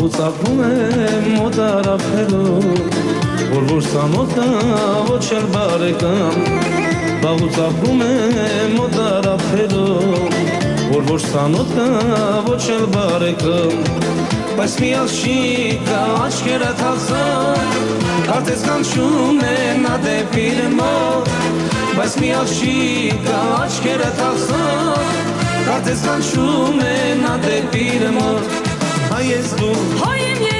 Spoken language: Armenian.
Բաղուց ապրում եմ մոտ արափերում, որ սանոթը ոչ էլ բարեկամ, Բաղուց ապրում եմ մոտ արափերում, որ սանոթը ոչ էլ բարեկամ, Բայց մի աղջի կա աչքերը թախծան, Կարծես կանչում է նա դեպի մոտ, Բայց մի աղջի կա աչքերը թախծան, Կարծես կանչում է նա դեպի մոտ, Հայ ես դու, Հայ եմ ես